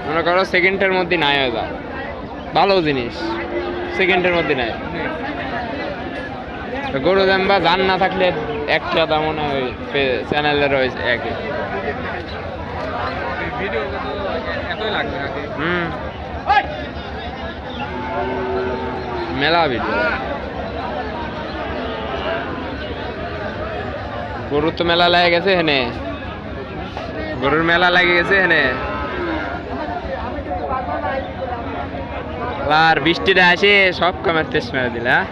মনে করো সেকেন্ডের মধ্যে নাই হয়ে যায়, ভালো জিনিস সেকেন্ডের মধ্যে নাই। গরু জানবা জান না থাকলে একটা দাম মনে হয় চ্যানেলের রয়েছে একই। মেলা ভিডিও, গরুর তো মেলা লেগে গেছে হেনে, গরুর মেলা লেগে গেছে হেনে। আর বৃষ্টিটা আসে সব কামের তেজ মেরে দিলে। হ্যাঁ,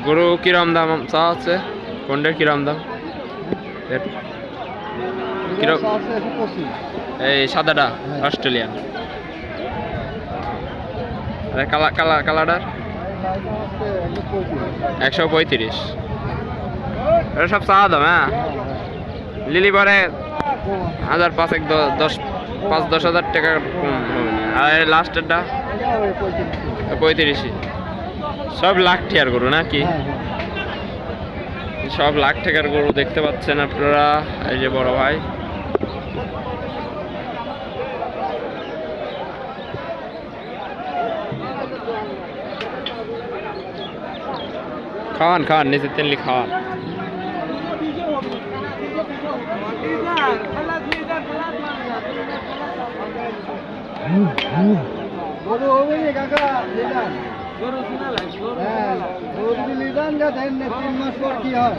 গরু কিরম দাম চা হচ্ছে? কোনটার কিরম দাম? কিরম? এই সাদাটা অস্ট্রেলিয়ান। কালারটার 135। এটা সব চা দাম। হ্যাঁ, লিলি পরে 5-10 টাকা কম হবে না। আর লাস্টেরটা 35। সব লাখ টাকার গরু নাকি? সব লাখ টাকার গরু দেখতে পাচ্ছেন আপনারা। এই যে বড় ভাই, খাওয়ান খাওয়ান, নিচে তেললি খাওয়ান। কি হয়?